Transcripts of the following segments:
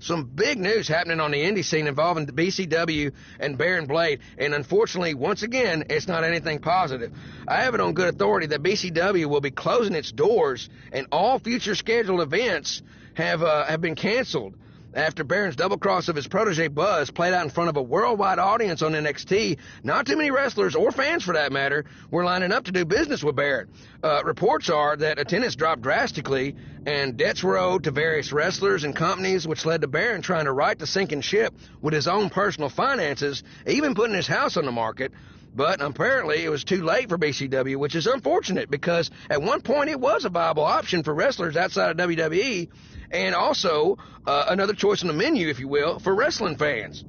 Some big news happening on the indie scene involving the BCW and Baron Blade, and unfortunately, once again, it's not anything positive. I have it on good authority that BCW will be closing its doors, and all future scheduled events have been canceled after Baron's double cross of his protege Buzz played out in front of a worldwide audience on NXT. Not too many wrestlers, or fans for that matter, were lining up to do business with Baron. Reports are that attendance dropped drastically, and debts were owed to various wrestlers and companies, which led to Baron trying to right the sinking ship with his own personal finances, even putting his house on the market. But apparently it was too late for BCW, which is unfortunate because at one point it was a viable option for wrestlers outside of WWE, and also another choice on the menu, if you will, for wrestling fans.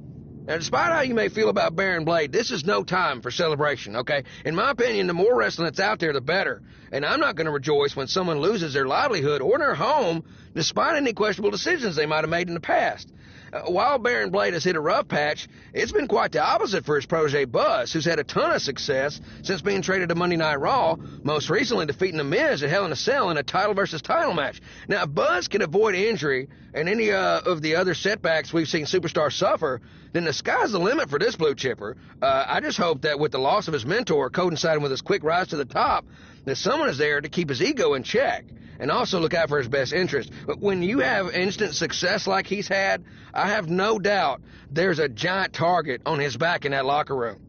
Now, despite how you may feel about Baron Blade, this is no time for celebration, okay? In my opinion, the more wrestling that's out there, the better. And I'm not going to rejoice when someone loses their livelihood or their home, despite any questionable decisions they might have made in the past. While Baron Blade has hit a rough patch, it's been quite the opposite for his protege Buzz, who's had a ton of success since being traded to Monday Night Raw, most recently defeating The Miz at Hell in a Cell in a title versus title match. Now, if Buzz can avoid injury and any of the other setbacks we've seen superstars suffer, then the sky's the limit for this blue chipper. I just hope that with the loss of his mentor coinciding with his quick rise to the top, that someone is there to keep his ego in check and also look out for his best interest. But when you have instant success like he's had, I have no doubt there's a giant target on his back in that locker room.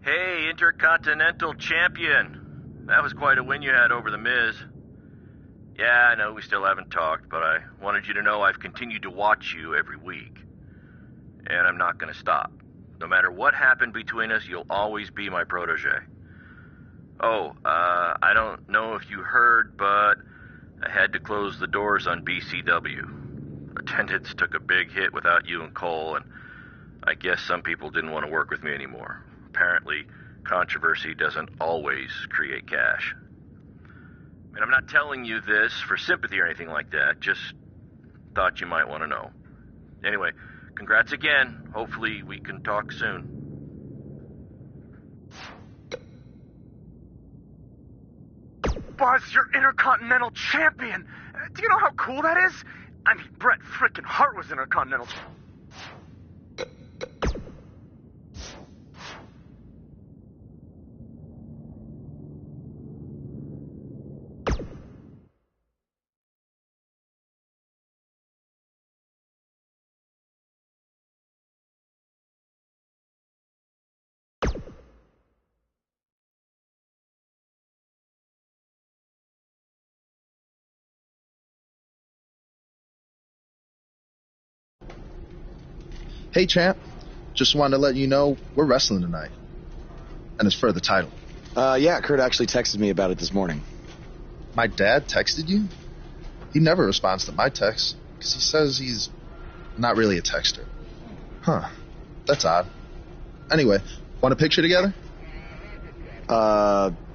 Hey, Intercontinental Champion. That was quite a win you had over The Miz. Yeah, I know we still haven't talked, but I wanted you to know I've continued to watch you every week. And I'm not going to stop. No matter what happened between us, you'll always be my protege. Oh, I don't know if you heard, but I had to close the doors on BCW. Attendance took a big hit without you and Cole, and I guess some people didn't want to work with me anymore. Apparently, controversy doesn't always create cash. And I'm not telling you this for sympathy or anything like that, just thought you might want to know. Anyway, congrats again. Hopefully we can talk soon. Buzz, you're Intercontinental Champion. Do you know how cool that is? I mean, Bret frickin' Hart was Intercontinental. Hey, champ. Just wanted to let you know we're wrestling tonight. And it's for the title. Yeah, Kurt actually texted me about it this morning. My dad texted you? He never responds to my texts, because he says he's not really a texter. Huh. That's odd. Anyway, want a picture together?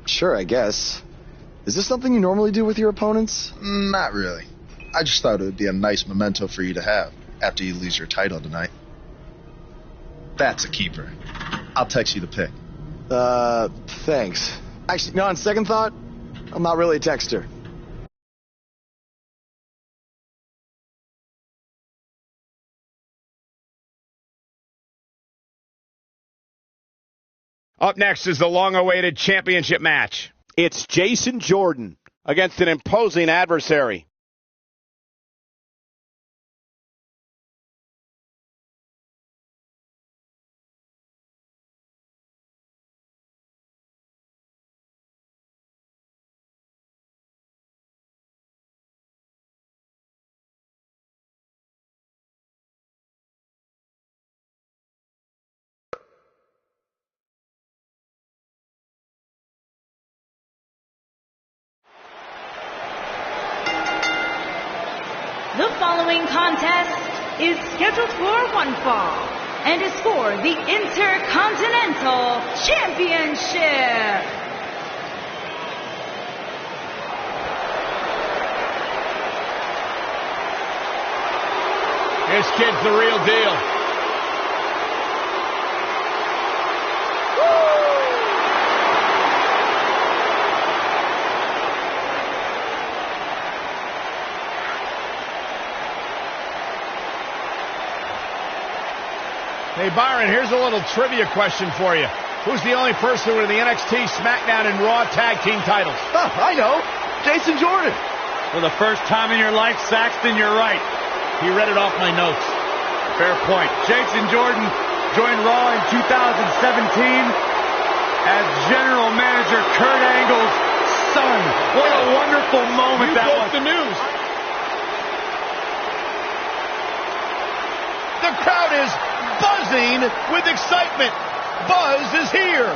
Sure, I guess. Is this something you normally do with your opponents? Not really. I just thought it would be a nice memento for you to have after you lose your title tonight. That's a keeper. I'll text you the pic. Thanks. Actually, no, on second thought, I'm not really a texter. Up next is the long-awaited championship match. It's Jason Jordan against an imposing adversary. The following contest is scheduled for one fall and is for the Intercontinental Championship. This kid's the real deal. Woo! Hey, Byron, here's a little trivia question for you. Who's the only person with the NXT, SmackDown, and Raw tag team titles? Huh, I know. Jason Jordan. For the first time in your life, Saxton, you're right. He read it off my notes. Fair point. Jason Jordan joined Raw in 2017 as General Manager Kurt Angle's son. What a wonderful moment that was. The news. The crowd is buzzing with excitement. Buzz is here.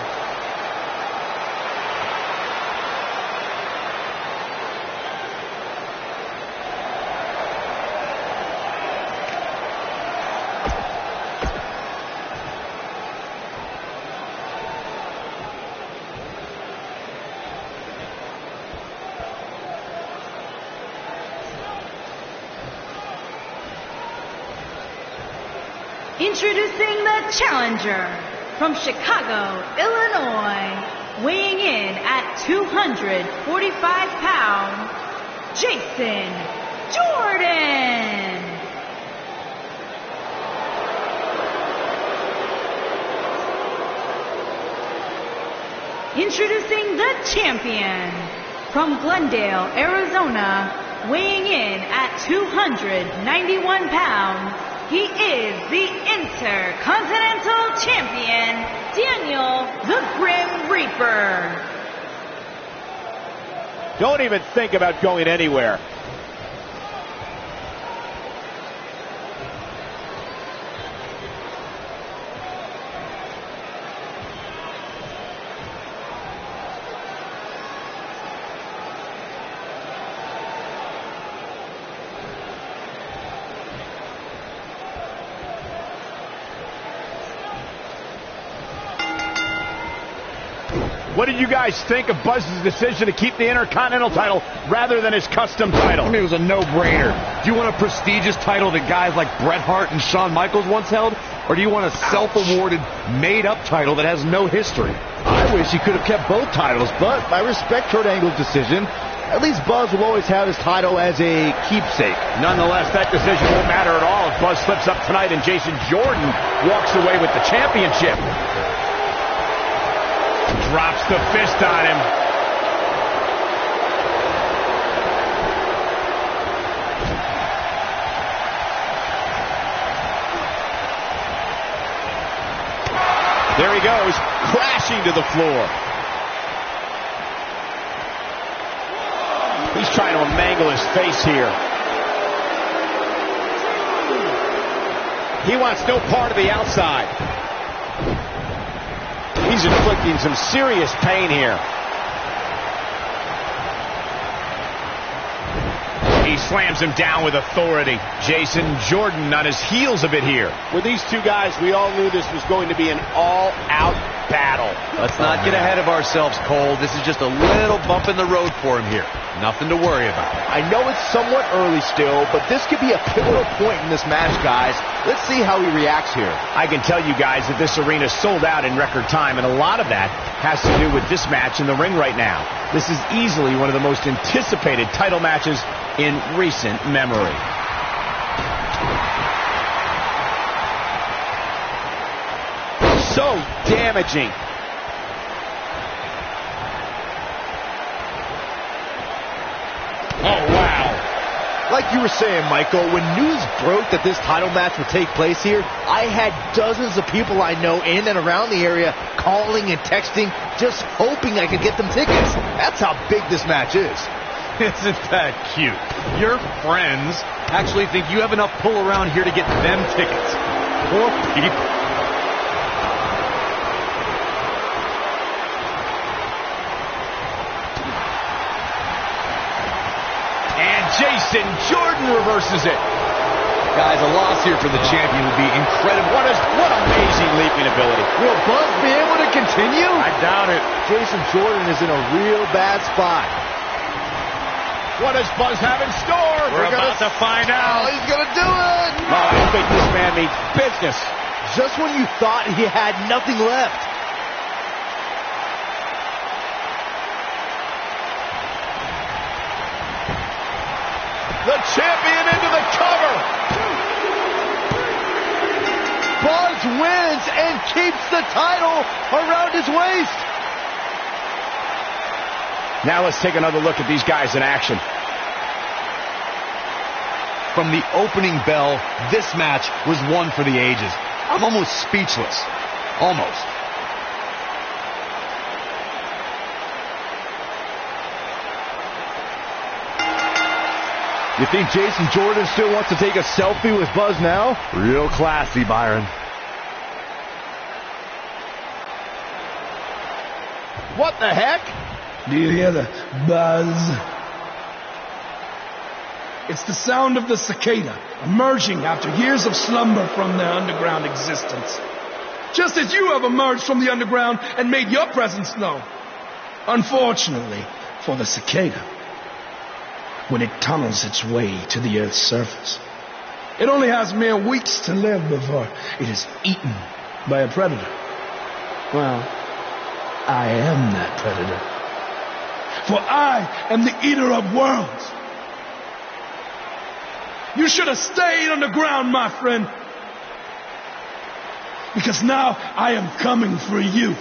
Introducing the challenger from Chicago, Illinois, weighing in at 245 pounds, Jason Jordan. Introducing the champion from Glendale, Arizona, weighing in at 291 pounds, he is the Intercontinental Champion, Daniel the Grim Reaper. Don't even think about going anywhere. What did you guys think of Buzz's decision to keep the Intercontinental title rather than his custom title? I mean, it was a no-brainer. Do you want a prestigious title that guys like Bret Hart and Shawn Michaels once held? Or do you want a self-awarded, made-up title that has no history? I wish he could have kept both titles, but I respect Kurt Angle's decision. At least Buzz will always have his title as a keepsake. Nonetheless, that decision won't matter at all if Buzz slips up tonight and Jason Jordan walks away with the championship. Drops the fist on him. There he goes, crashing to the floor. He's trying to mangle his face here. He wants no part of the outside. He's inflicting some serious pain here. He slams him down with authority. Jason Jordan on his heels a bit here. With these two guys, we all knew this was going to be an all-out battle. Let's not get ahead of ourselves, Cole. This is just a little bump in the road for him here. Nothing to worry about. I know it's somewhat early still, but this could be a pivotal point in this match, guys. Let's see how he reacts here. I can tell you guys that this arena sold out in record time, and a lot of that has to do with this match in the ring right now. This is easily one of the most anticipated title matches in recent memory. So damaging. Oh, wow. Like you were saying, Michael, when news broke that this title match would take place here, I had dozens of people I know in and around the area calling and texting, just hoping I could get them tickets. That's how big this match is. Isn't that cute? Your friends actually think you have enough pull around here to get them tickets. Poor people. Jason Jordan reverses it. Guys, a loss here for the champion would be incredible. What amazing leaping ability. Will Buzz be able to continue? I doubt it. Jason Jordan is in a real bad spot. What does Buzz have in store? We're about to find out. Oh, he's going to do it. Oh, I think this man means business. Just when you thought he had nothing left. The champion into the cover. Buzz Buzz wins and keeps the title around his waist. Now let's take another look at these guys in action. From the opening bell, this match was one for the ages. I'm almost speechless. Almost. You think Jason Jordan still wants to take a selfie with Buzz now? Real classy, Byron. What the heck? Do you hear the buzz? It's the sound of the cicada emerging after years of slumber from their underground existence. Just as you have emerged from the underground and made your presence known. Unfortunately for the cicada, when it tunnels its way to the Earth's surface, it only has mere weeks to live before it is eaten by a predator. Well, I am that predator. For I am the eater of worlds. You should have stayed underground, my friend. Because now I am coming for you.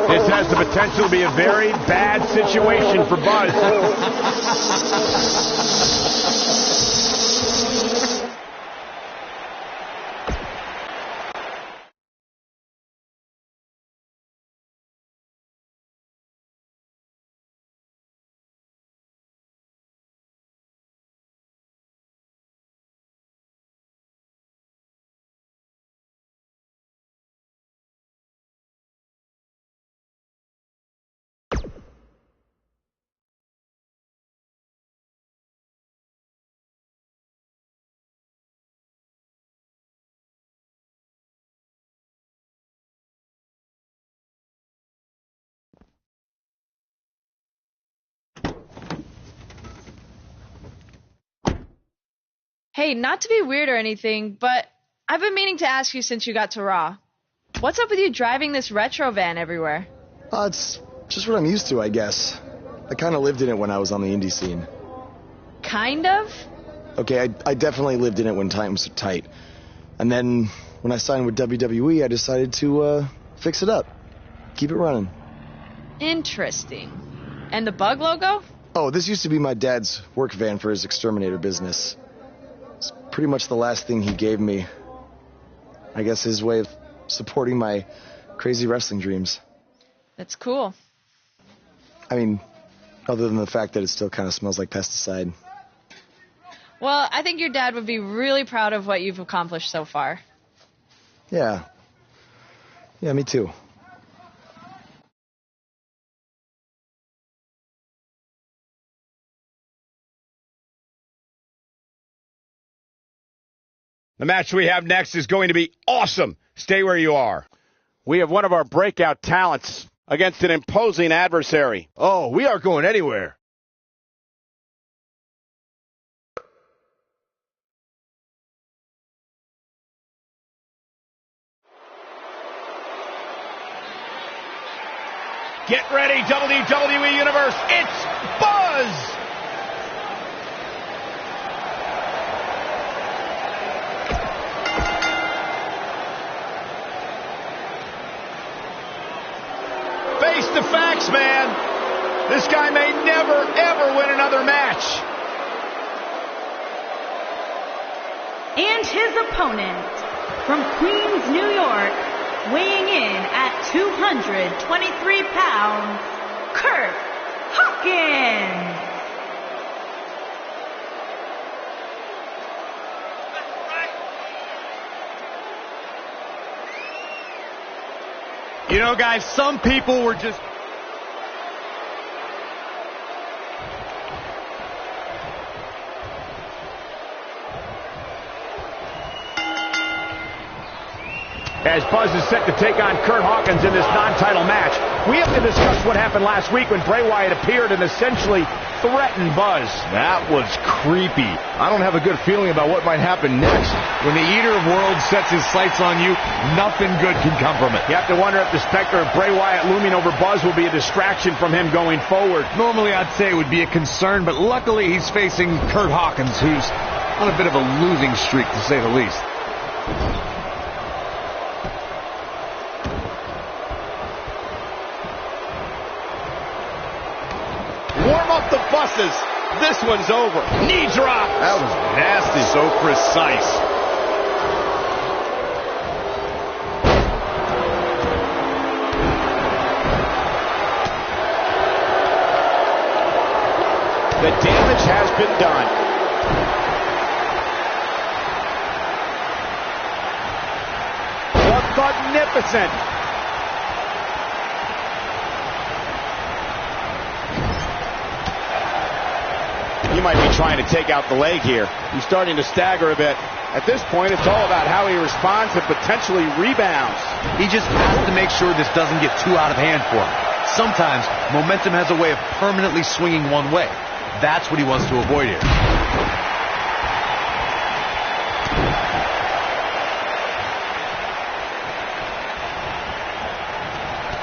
This has the potential to be a very bad situation for Buzz. Hey, not to be weird or anything, but I've been meaning to ask you since you got to Raw. What's up with you driving this retro van everywhere? It's just what I'm used to, I guess. I kind of lived in it when I was on the indie scene. Kind of? Okay, I definitely lived in it when times were tight. And then when I signed with WWE, I decided to fix it up. Keep it running. Interesting. And the bug logo? Oh, this used to be my dad's work van for his exterminator business. It's pretty much the last thing he gave me. I guess his way of supporting my crazy wrestling dreams. That's cool. I mean, other than the fact that it still kind of smells like pesticide. Well, I think your dad would be really proud of what you've accomplished so far. Yeah. Yeah, me too. The match we have next is going to be awesome. Stay where you are. We have one of our breakout talents against an imposing adversary. Oh, we aren't going anywhere. Get ready, WWE Universe. It's Buzz! Face the facts, man. This guy may never, ever win another match. And his opponent, from Queens, New York, weighing in at 223 pounds, Kurt Hawkins. You know, guys, some people were just... as Buzz is set to take on Curt Hawkins in this non-title match. We have to discuss what happened last week when Bray Wyatt appeared and essentially threatened Buzz. That was creepy. I don't have a good feeling about what might happen next. When the Eater of Worlds sets his sights on you, nothing good can come from it. You have to wonder if the specter of Bray Wyatt looming over Buzz will be a distraction from him going forward. Normally I'd say it would be a concern, but luckily he's facing Curt Hawkins, who's on a bit of a losing streak, to say the least. Warm up the buses. This one's over. Knee drop. That was nasty. So precise. The damage has been done. Magnificent. He might be trying to take out the leg here. He's starting to stagger a bit. At this point, it's all about how he responds and potentially rebounds. He just has to make sure this doesn't get too out of hand for him. Sometimes, momentum has a way of permanently swinging one way. That's what he wants to avoid here.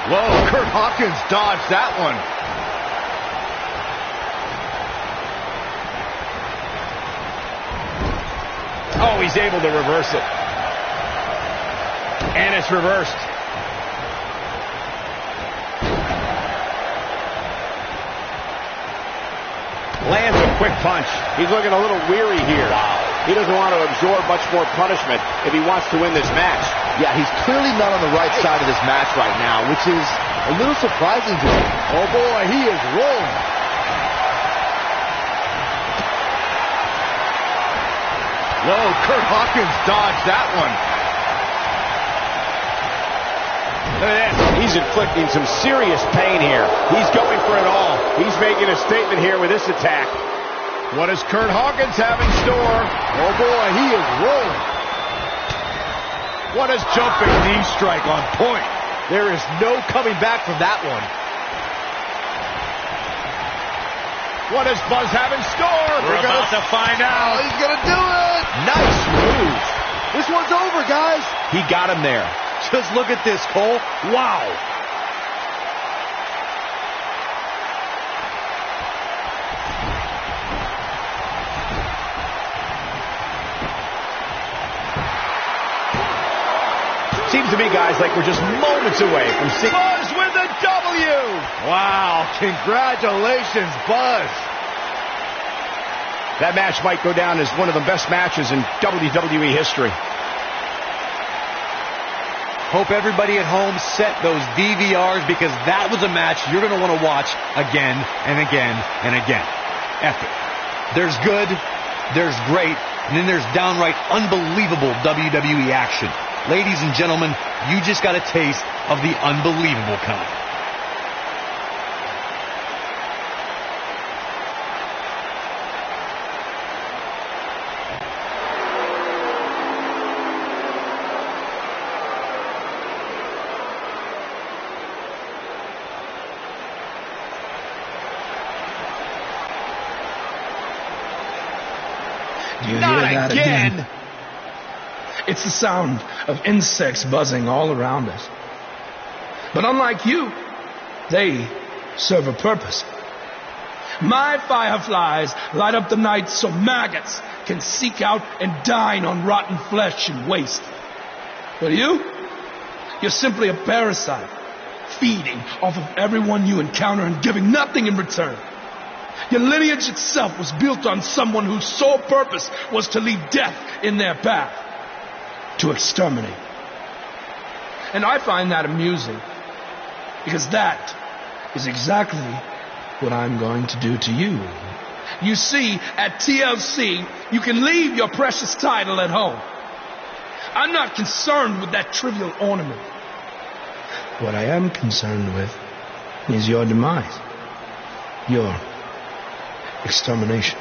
Whoa, Curt Hawkins dodged that one. Oh, he's able to reverse it. And it's reversed. Lands a quick punch. He's looking a little weary here. He doesn't want to absorb much more punishment if he wants to win this match. Yeah, he's clearly not on the right side of this match right now, which is a little surprising to me. Oh boy, he is rolling. Whoa, Curt Hawkins dodged that one. Look at this. He's inflicting some serious pain here. He's going for it all. He's making a statement here with this attack. What does Curt Hawkins have in store? Oh boy, he is rolling. What a jumping knee strike on point. There is no coming back from that one. What does Buzz have in store? We're about to find out. He's going to do it. Nice move. This one's over, guys. He got him there. Just look at this, Cole. Wow. Seems to me, guys, like we're just moments away from seeing Buzz with a W. Wow, congratulations, Buzz. That match might go down as one of the best matches in WWE history. Hope everybody at home set those DVRs, because that was a match you're going to want to watch again and again and again. Epic. There's good, there's great, and then there's downright unbelievable WWE action. Ladies and gentlemen, you just got a taste of the unbelievable kind. Do you Not hear that again. It's the sound of insects buzzing all around us. But unlike you, they serve a purpose. My fireflies light up the night so maggots can seek out and dine on rotten flesh and waste. But you're simply a parasite, feeding off of everyone you encounter and giving nothing in return. Your lineage itself was built on someone whose sole purpose was to leave death in their path, to exterminate. And I find that amusing, because that is exactly what I'm going to do to you. You see, at TLC, you can leave your precious title at home. I'm not concerned with that trivial ornament. What I am concerned with is your demise, your extermination.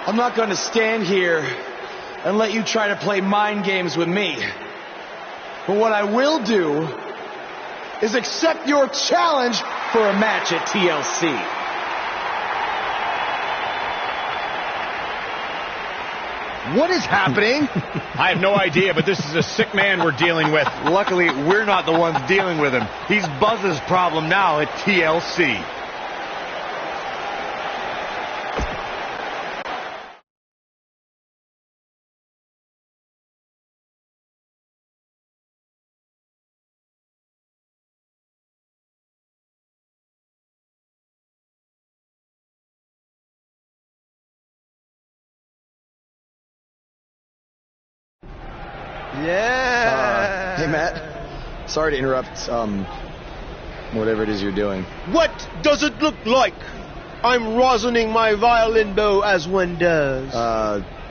I'm not going to stand here and let you try to play mind games with me. But what I will do is accept your challenge for a match at TLC. What is happening? I have no idea, but this is a sick man we're dealing with. Luckily, we're not the ones dealing with him. He's Buzz's problem now at TLC. Yeah. Hey, Matt. Sorry to interrupt, whatever it is you're doing. What does it look like? I'm rosining my violin bow as one does.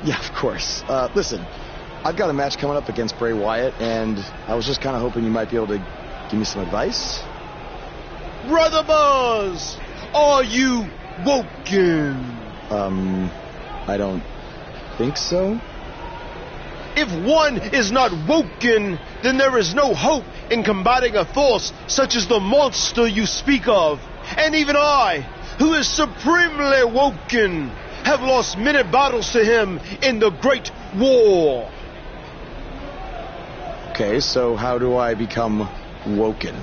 Yeah, of course. Listen, I've got a match coming up against Bray Wyatt, and I was just kind of hoping you might be able to give me some advice. Brother Buzz, are you woken? I don't think so. If one is not woken, then there is no hope in combating a force such as the monster you speak of. And even I, who is supremely woken, have lost many battles to him in the Great War. Okay, so how do I become woken?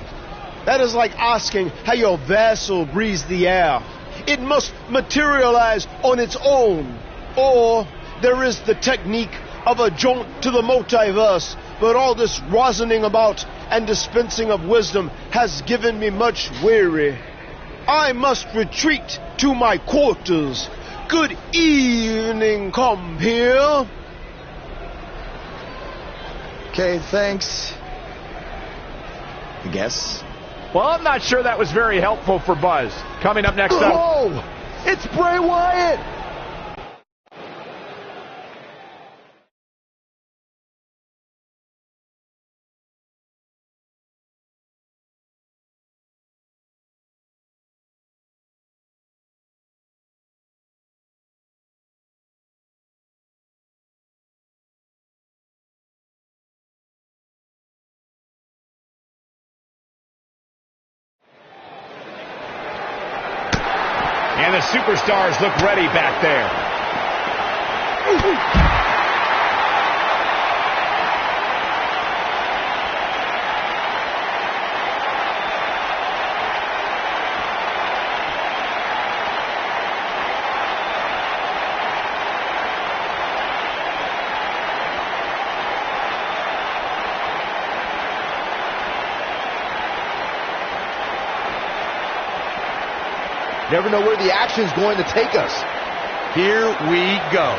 That is like asking how your vessel breathes the air. It must materialize on its own. Or there is the technique of a jaunt to the multiverse, but all this rosining about and dispensing of wisdom has given me much weary. I must retreat to my quarters. Good evening, compeer. Okay, thanks. I guess. Well, I'm not sure that was very helpful for Buzz. Coming up next up... Oh! It's Bray Wyatt! And the superstars look ready back there. Never know where the action's going to take us. Here we go.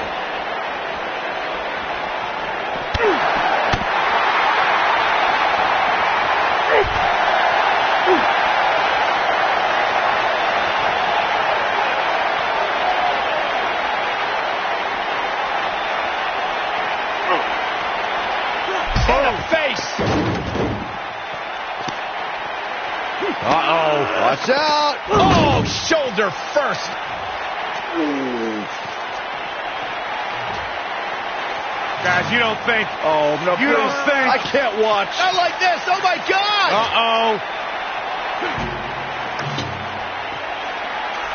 In the face! Uh-oh. Watch out! Oh, shoulder first! Guys, you don't think... Oh, no, You don't think... I can't watch. Not like this! Oh my God! Uh-oh.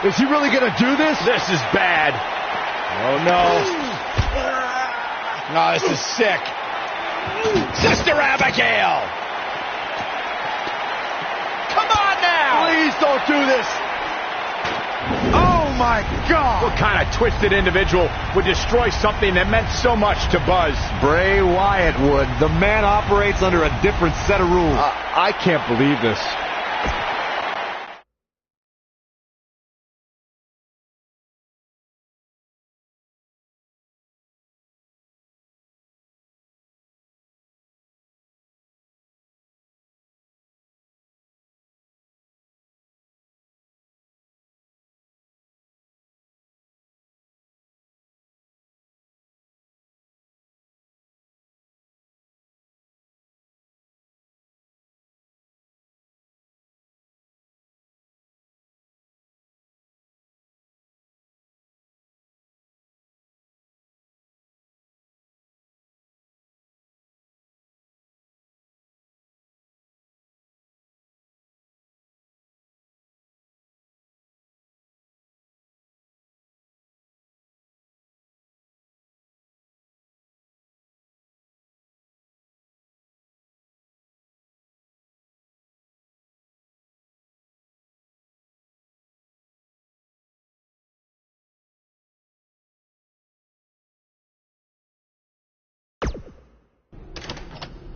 Is he really going to do this? This is bad. Oh, no. No, this is sick. Sister Abigail! Come on now! Please don't do this. Oh, my God. What kind of twisted individual would destroy something that meant so much to Buzz? Bray Wyatt would. The man operates under a different set of rules. I can't believe this.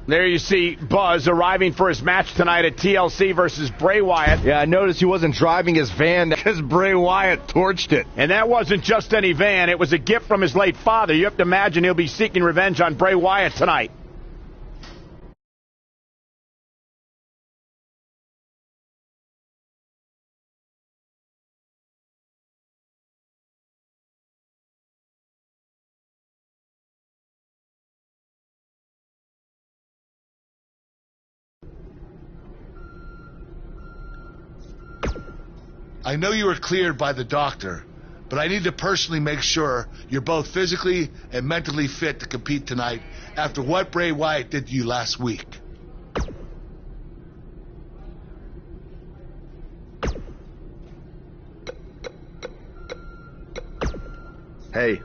There you see Buzz arriving for his match tonight at TLC versus Bray Wyatt. Yeah, I noticed he wasn't driving his van because Bray Wyatt torched it. And that wasn't just any van. It was a gift from his late father. You have to imagine he'll be seeking revenge on Bray Wyatt tonight. I know you were cleared by the doctor, but I need to personally make sure you're both physically and mentally fit to compete tonight after what Bray Wyatt did to you last week. Hey.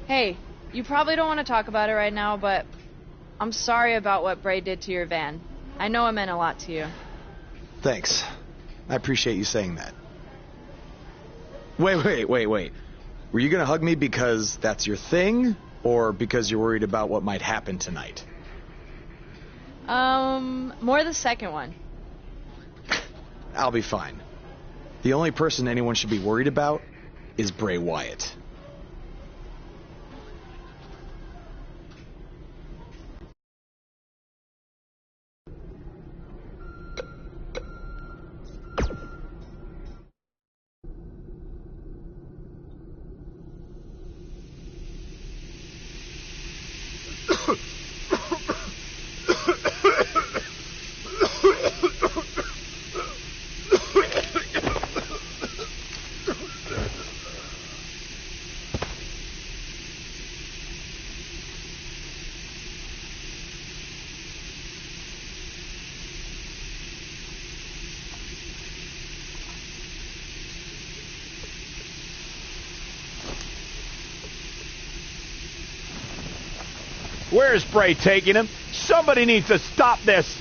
Hey, you probably don't want to talk about it right now, but I'm sorry about what Bray did to your van. I know it meant a lot to you. Thanks. I appreciate you saying that. Wait. Were you gonna hug me because that's your thing, or because you're worried about what might happen tonight? More the second one. I'll be fine. The only person anyone should be worried about is Bray Wyatt. Where's Bray taking him? Somebody needs to stop this.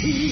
Hey,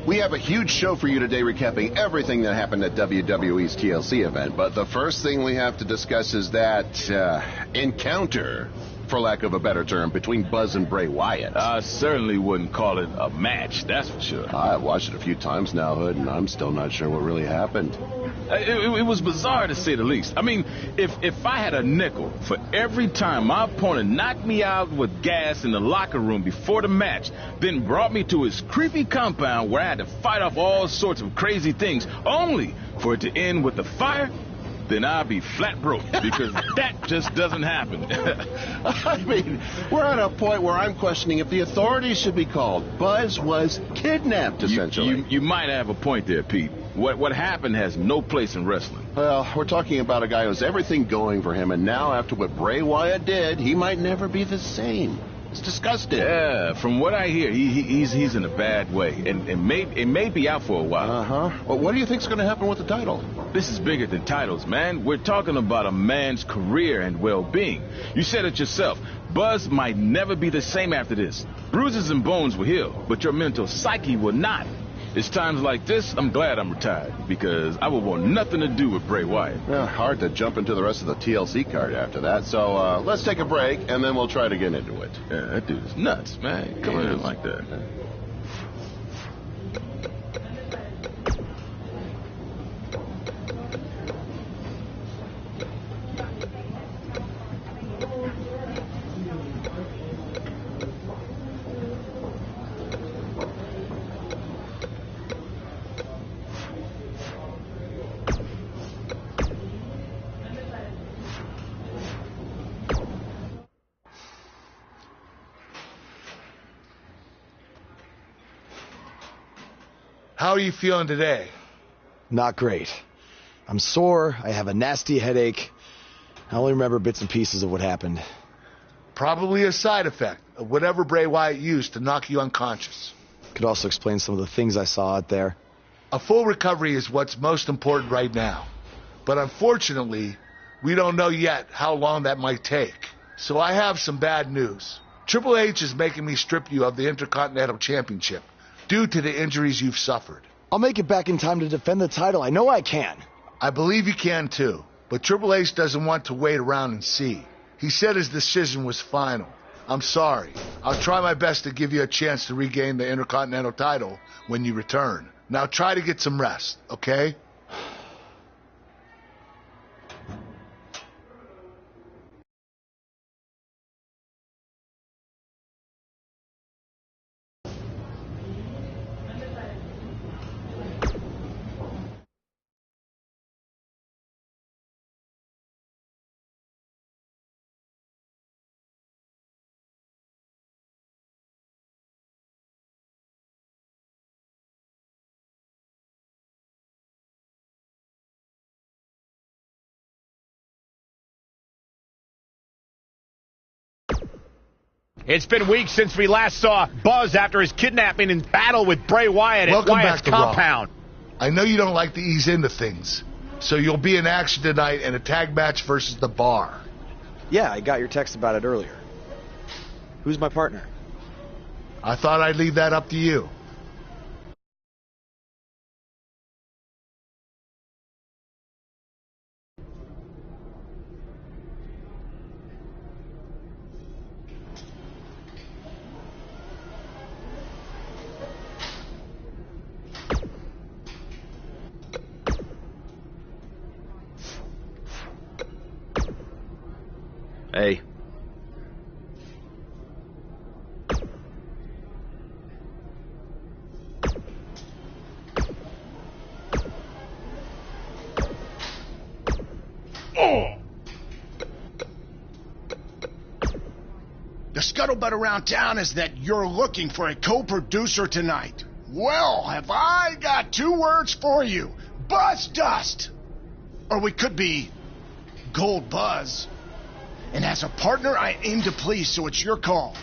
We have a huge show for you today recapping everything that happened at WWE's TLC event, but the first thing we have to discuss is that encounter, for lack of a better term, between Buzz and Bray Wyatt. I certainly wouldn't call it a match, that's for sure. I've watched it a few times now, Hood, and I'm still not sure what really happened. It was bizarre, to say the least. I mean, if I had a nickel for every time my opponent knocked me out with gas in the locker room before the match, then brought me to his creepy compound where I had to fight off all sorts of crazy things, only for it to end with a fire, then I'd be flat broke, because that just doesn't happen. I mean, we're at a point where I'm questioning if the authorities should be called. Buzz was kidnapped, essentially. You might have a point there, Pete. What happened has no place in wrestling. Well, we're talking about a guy who has everything going for him, and now after what Bray Wyatt did, he might never be the same. It's disgusting. Yeah, from what I hear, he's in a bad way, and it may be out for a while. Uh-huh. Well, what do you think's going to happen with the title? This is bigger than titles, man. We're talking about a man's career and well-being. You said it yourself. Buzz might never be the same after this. Bruises and bones will heal, but your mental psyche will not. It's times like this, I'm glad I'm retired, because I would want nothing to do with Bray Wyatt. Yeah, hard to jump into the rest of the TLC card after that, so let's take a break, and then we'll try to get into it. Yeah, that dude is nuts, man. Come in like that. How are you feeling today? Not great. I'm sore. I have a nasty headache. I only remember bits and pieces of what happened. Probably a side effect of whatever Bray Wyatt used to knock you unconscious. Could also explain some of the things I saw out there. A full recovery is what's most important right now. But unfortunately, we don't know yet how long that might take. So I have some bad news. Triple H is making me strip you of the Intercontinental Championship due to the injuries you've suffered. I'll make it back in time to defend the title. I know I can. I believe you can too, but Triple H doesn't want to wait around and see. He said his decision was final. I'm sorry. I'll try my best to give you a chance to regain the Intercontinental title when you return. Now try to get some rest, okay? It's been weeks since we last saw Buzz after his kidnapping and battle with Bray Wyatt at Welcome Wyatt's back to compound. Raw. I know you don't like to ease into things, So you'll be in action tonight in a tag match versus the Bar. Yeah, I got your text about it earlier. Who's my partner? I thought I'd leave that up to you. Hey. The scuttlebutt around town is that you're looking for a co-producer tonight. Well, have I got 2 words for you. Buzz Dust. Or we could be Gold Buzz. And as a partner, I aim to please, so it's your call.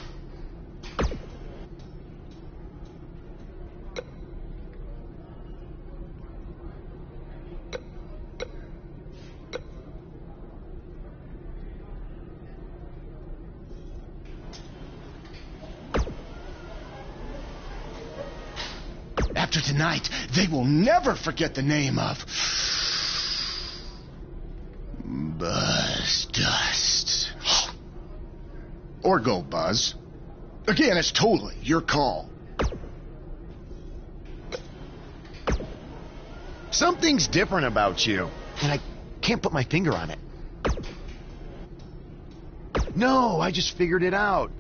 After tonight, they will never forget the name of Buzz Dust. Or Gold Buzz. Again, it's totally your call. Something's different about you, and I can't put my finger on it. No, I just figured it out.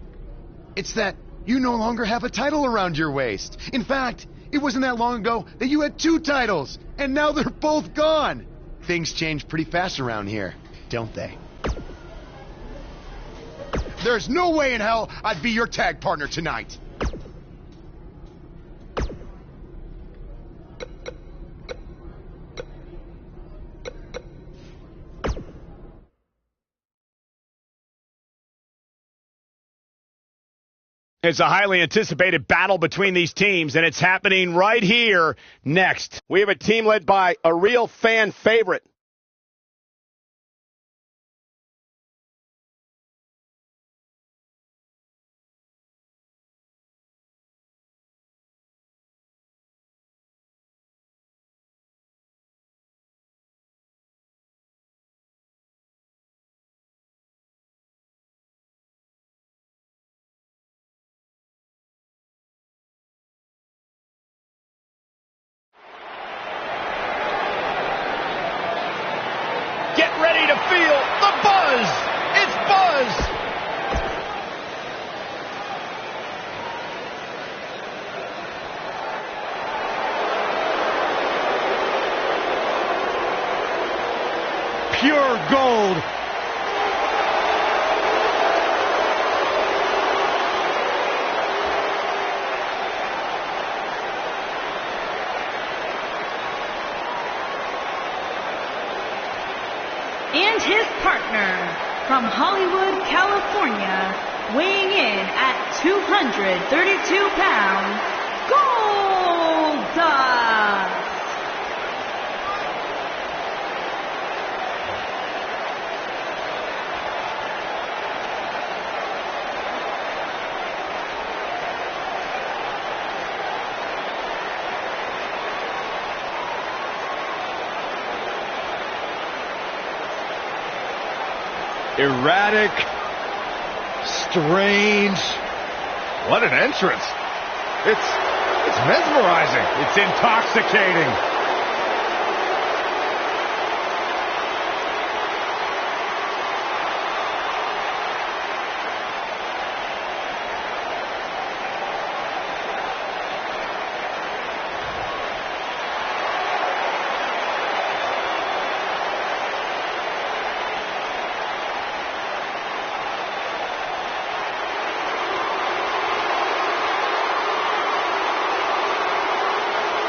It's that you no longer have a title around your waist. In fact, it wasn't that long ago that you had 2 titles, and now they're both gone. Things change pretty fast around here, don't they? There's no way in hell I'd be your tag partner tonight. It's a highly anticipated battle between these teams, and it's happening right here next. We have a team led by a real fan favorite. Get ready to feel the buzz. It's Buzz. Pure gold. And his partner from Hollywood, California, weighing in at 232 pounds, Gold Dust. Erratic, strange. What an entrance. It's mesmerizing. It's intoxicating.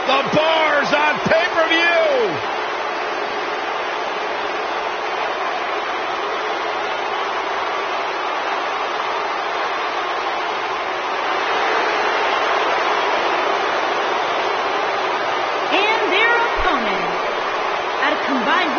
The Bar's on pay-per-view. And their opponent, at a combined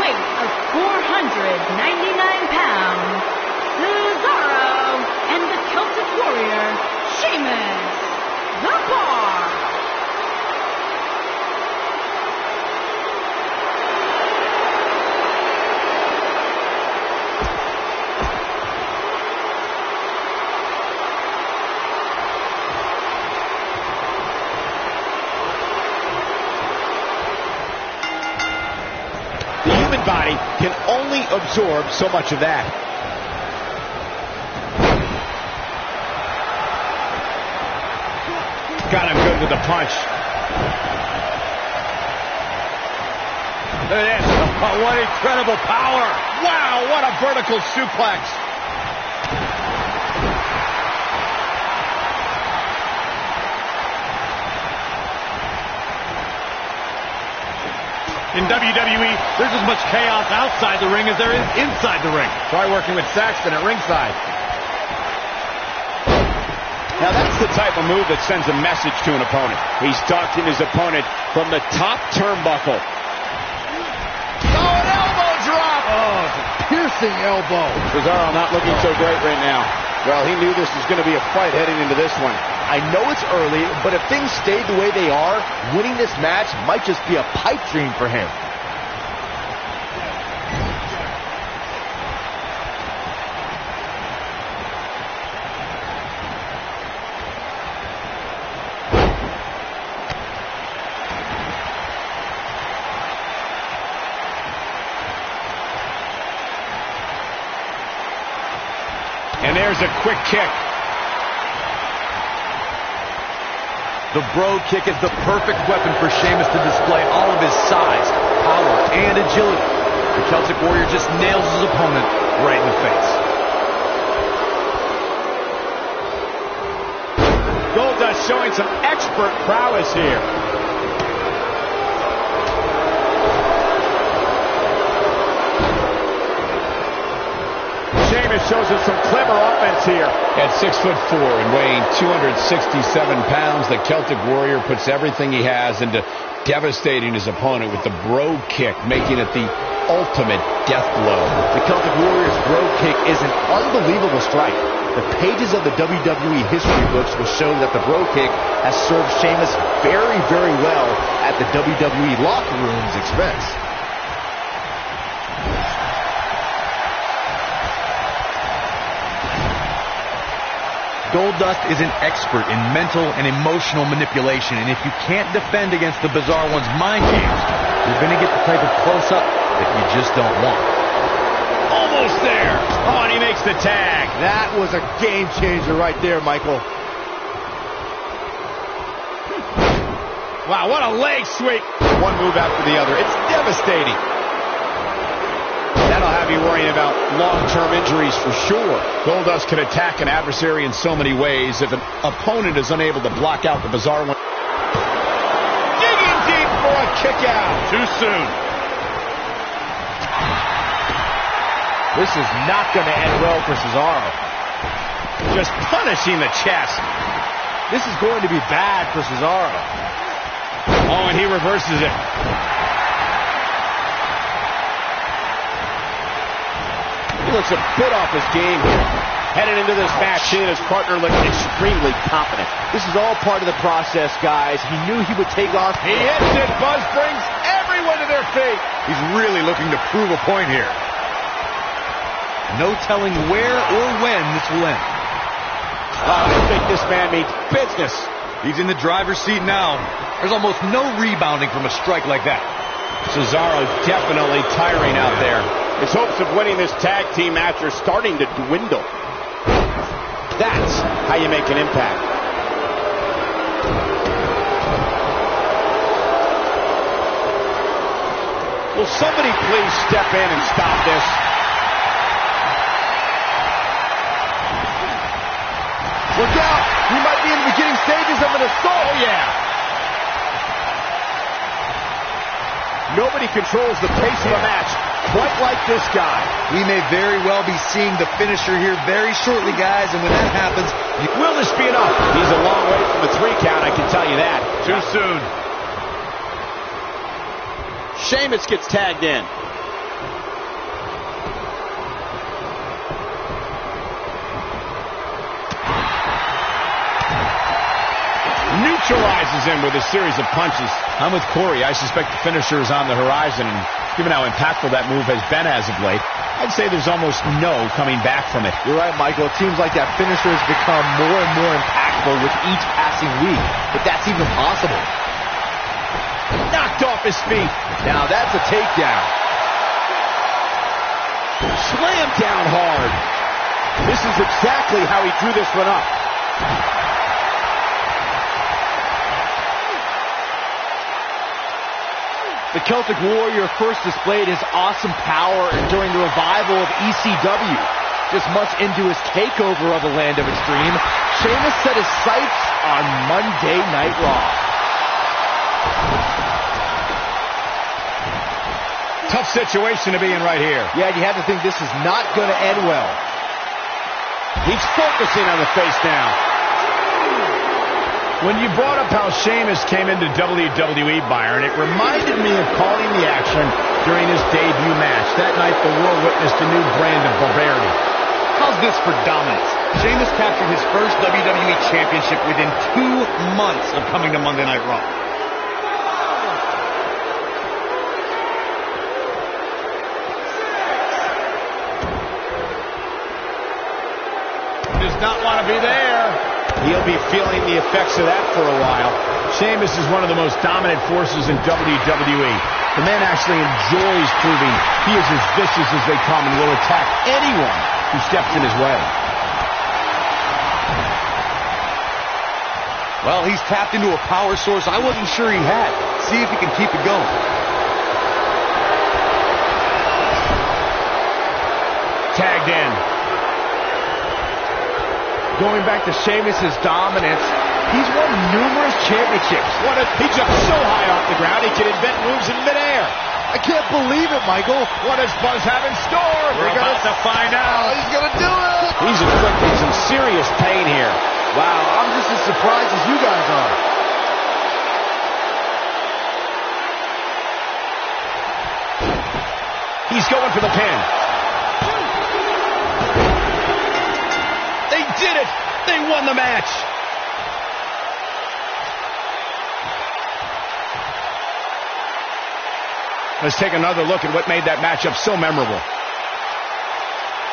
he absorbed so much of that. Got him good with the punch. Look at this. Oh, what incredible power. Wow, what a vertical suplex. In WWE, there's as much chaos outside the ring as there is inside the ring. Try working with Saxton at ringside. Now that's the type of move that sends a message to an opponent. He's stalking his opponent from the top turnbuckle. Oh, an elbow drop! Oh, it's a piercing elbow. Cesaro not looking so great right now. Well, he knew this was going to be a fight heading into this one. I know it's early, but if things stayed the way they are, winning this match might just be a pipe dream for him. And there's a quick kick. The Bro Kick is the perfect weapon for Sheamus to display all of his size, power, and agility. The Celtic Warrior just nails his opponent right in the face. Goldust showing some expert prowess here. Sheamus shows us some clever offense here. At 6'4" and weighing 267 pounds, the Celtic Warrior puts everything he has into devastating his opponent with the Bro Kick, making it the ultimate death blow. The Celtic Warrior's Bro Kick is an unbelievable strike. The pages of the WWE history books will show that the Bro Kick has served Sheamus very, very well at the WWE locker room's expense. Goldust is an expert in mental and emotional manipulation, and if you can't defend against the Bizarre One's mind games, you're going to get the type of close-up that you just don't want. Almost there. Oh, and he makes the tag. That was a game changer right there, Michael. Wow, what a leg sweep. One move after the other. It's devastating. That'll have you worrying about long-term injuries for sure. Goldust can attack an adversary in so many ways. If an opponent is unable to block out the Bizarre One. Digging deep for a kick out. Too soon. This is not going to end well for Cesaro. Just punishing the chest. This is going to be bad for Cesaro. Oh, and he reverses it. He looks a bit off his game here. Headed into this match, seeing his partner look extremely confident. This is all part of the process, guys. He knew he would take on. He hits it. Buzz brings everyone to their feet. He's really looking to prove a point here. No telling where or when this will end. I think this man means business. He's in the driver's seat now. There's almost no rebounding from a strike like that. Cesaro's definitely tiring out there. His hopes of winning this tag team match are starting to dwindle. That's how you make an impact. Will somebody please step in and stop this? Look out! He might be in the beginning stages of an assault. Oh, yeah. Nobody controls the pace of a match quite like this guy. We may very well be seeing the finisher here very shortly, guys, and when that happens... Will this be enough? He's a long way from the 3 count, I can tell you that. Too soon. Sheamus gets tagged in. Neutralizes him with a series of punches. I'm with Corey. I suspect the finisher is on the horizon, and given how impactful that move has been as of late, I'd say there's almost no coming back from it. You're right, Michael. It seems like that finisher has become more and more impactful with each passing week, but that's even possible. Knocked off his feet. Now that's a takedown. Slammed down hard. This is exactly how he drew this one up. The Celtic Warrior first displayed his awesome power during the revival of ECW. Just months into his takeover of the Land of Extreme, Sheamus set his sights on Monday Night Raw. Tough situation to be in right here. Yeah, you have to think this is not going to end well. He's focusing on the face now. When you brought up how Sheamus came into WWE, Byron, it reminded me of calling the action during his debut match. That night, the world witnessed a new brand of barbarity. How's this for dominance? Sheamus captured his first WWE Championship within 2 months of coming to Monday Night Raw. Does not want to be there. He'll be feeling the effects of that for a while. Sheamus is one of the most dominant forces in WWE. The man actually enjoys proving he is as vicious as they come and will attack anyone who steps in his way. Well, he's tapped into a power source I wasn't sure he had. See if he can keep it going. Tagged in. Going back to Sheamus' dominance, he's won numerous championships. He jumped so high off the ground, he can invent moves in midair. I can't believe it, Michael. What does Buzz have in store? We're about to find out. He's going to do it. He's inflicting some serious pain here. Wow, I'm just as surprised as you guys are. He's going for the pin. They did it! They won the match! Let's take another look at what made that matchup so memorable.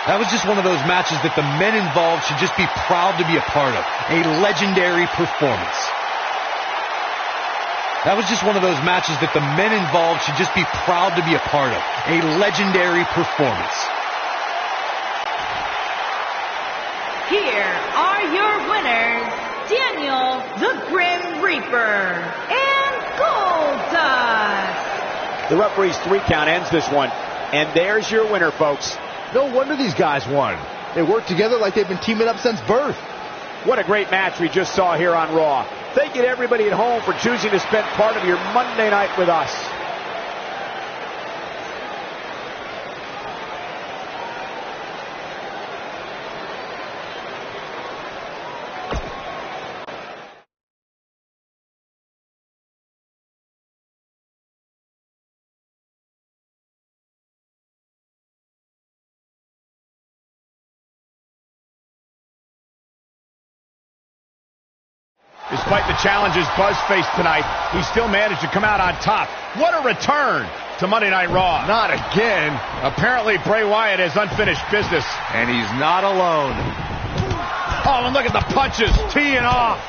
That was just one of those matches that the men involved should just be proud to be a part of. A legendary performance. That was just one of those matches that the men involved should just be proud to be a part of. A legendary performance. Here are your winners, Daniel the Grim Reaper and Goldust. The referee's 3 count ends this one. And there's your winner, folks. No wonder these guys won. They work together like they've been teaming up since birth. What a great match we just saw here on Raw. Thank you to everybody at home for choosing to spend part of your Monday night with us. Despite the challenges Buzz faced tonight, he still managed to come out on top. What a return to Monday Night Raw. Not again. Apparently, Bray Wyatt has unfinished business. And he's not alone. Oh, and look at the punches, teeing off.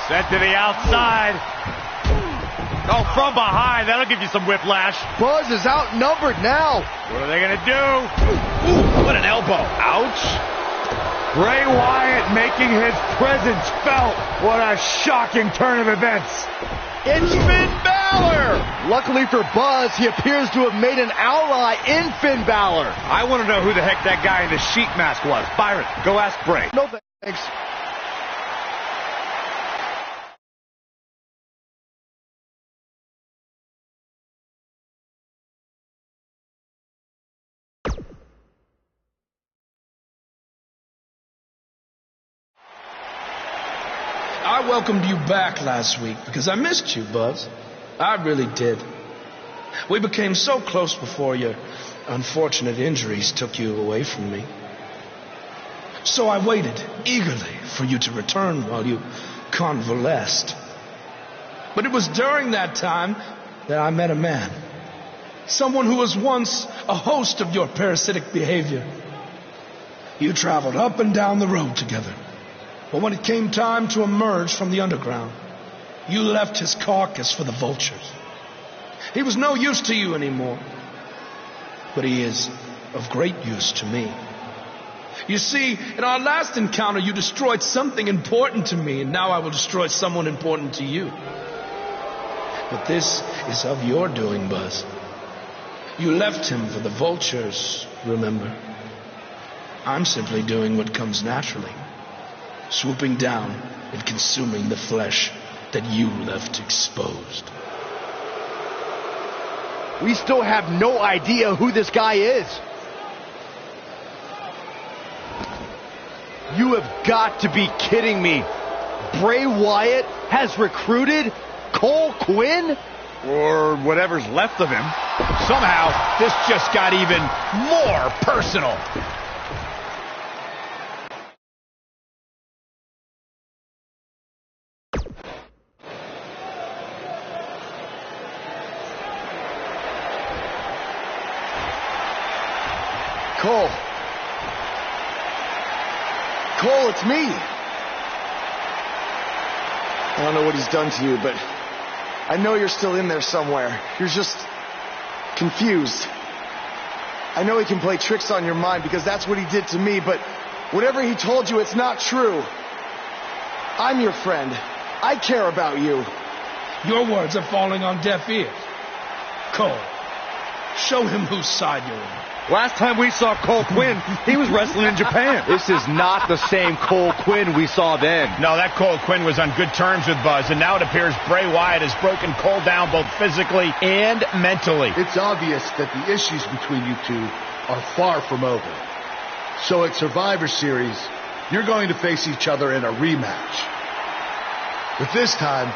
Set to the outside. Oh, from behind, that'll give you some whiplash. Buzz is outnumbered now. What are they going to do? Ooh, what an elbow. Ouch. Bray Wyatt making his presence felt. What a shocking turn of events. It's Finn Balor. Luckily for Buzz, he appears to have made an ally in Finn Balor. I want to know who the heck that guy in the sheep mask was. Byron, go ask Bray. No thanks. I welcomed you back last week because I missed you, Buzz. I really did. We became so close before your unfortunate injuries took you away from me. So I waited eagerly for you to return while you convalesced. But it was during that time that I met a man. Someone who was once a host of your parasitic behavior. You traveled up and down the road together. But when it came time to emerge from the underground, you left his carcass for the vultures. He was no use to you anymore. but he is of great use to me. You see, in our last encounter, you destroyed something important to me, and now I will destroy someone important to you. But this is of your doing, Buzz. You left him for the vultures, remember? I'm simply doing what comes naturally, swooping down and consuming the flesh that you left exposed. We still have no idea who this guy is. You have got to be kidding me. Bray Wyatt has recruited Cole Quinn? Or whatever's left of him. Somehow, this just got even more personal. Cole. Cole, it's me. I don't know what he's done to you, but I know you're still in there somewhere. You're just confused. I know he can play tricks on your mind because that's what he did to me, but whatever he told you, it's not true. I'm your friend. I care about you. Your words are falling on deaf ears. Cole, show him whose side you're on. Last time we saw Cole Quinn, he was wrestling in Japan. This is not the same Cole Quinn we saw then. No, that Cole Quinn was on good terms with Buzz, and now it appears Bray Wyatt has broken Cole down both physically and mentally. It's obvious that the issues between you two are far from over. So at Survivor Series, you're going to face each other in a rematch. But this time,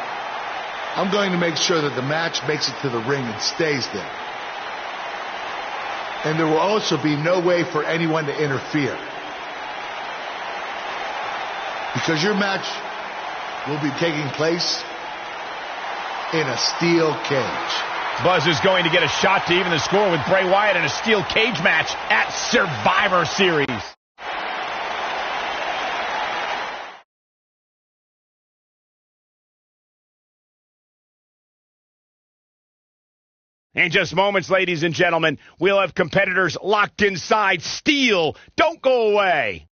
I'm going to make sure that the match makes it to the ring and stays there. And there will also be no way for anyone to interfere. Because your match will be taking place in a steel cage. Buzz is going to get a shot to even the score with Bray Wyatt in a steel cage match at Survivor Series. In just moments, ladies and gentlemen, we'll have competitors locked inside steel. Don't go away.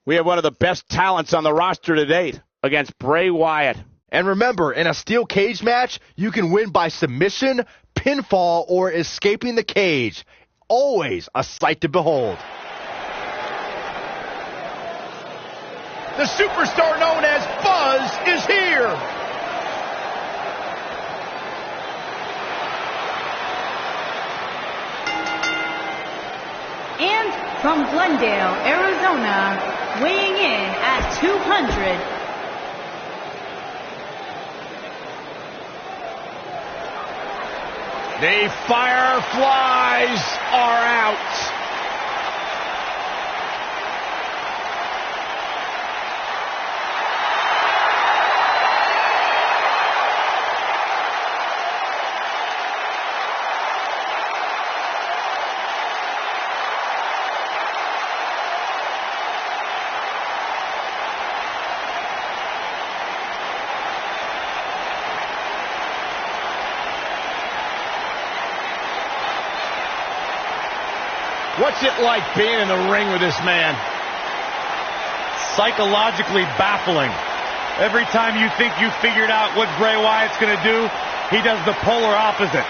We have one of the best talents on the roster to date against Bray Wyatt. And remember, in a steel cage match, you can win by submission, pinfall, or escaping the cage. Always a sight to behold. The superstar known as Buzz is here. And from Glendale, Arizona, weighing in at 200, the Fireflies are out. What's it like being in the ring with this man? Psychologically baffling. Every time you think you figured out what Bray Wyatt's going to do, he does the polar opposite.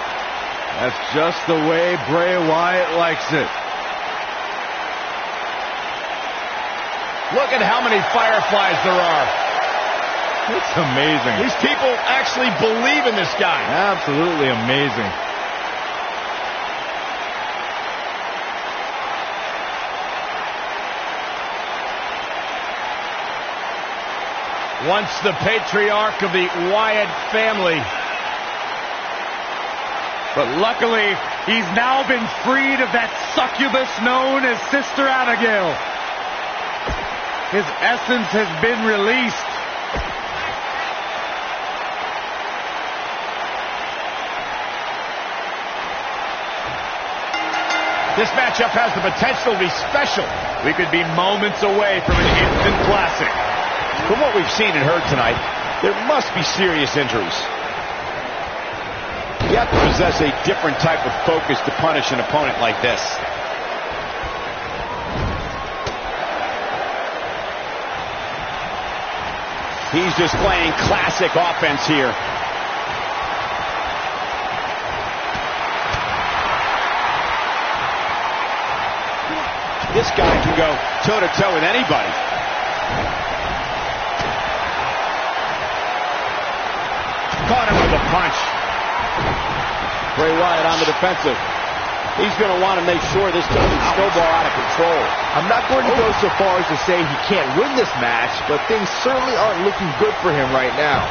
That's just the way Bray Wyatt likes it. Look at how many Fireflies there are. It's amazing. These people actually believe in this guy. Absolutely amazing. Once the patriarch of the Wyatt family. But luckily, he's now been freed of that succubus known as Sister Abigail. His essence has been released. This matchup has the potential to be special. We could be moments away from an instant classic. From what we've seen and heard tonight, there must be serious injuries. You have to possess a different type of focus to punish an opponent like this. He's displaying classic offense here. This guy can go toe-to-toe with anybody. Caught him with a punch. Bray Wyatt on the defensive. He's going to want to make sure this doesn't snowball out of control. I'm not going to go so far as to say he can't win this match, but things certainly aren't looking good for him right now.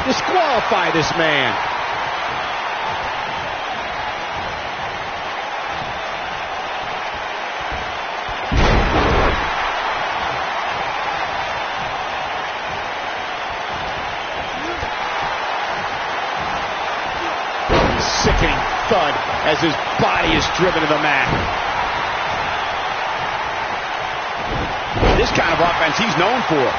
Disqualify this man. Sickening thud as his body is driven to the mat. This kind of offense he's known for.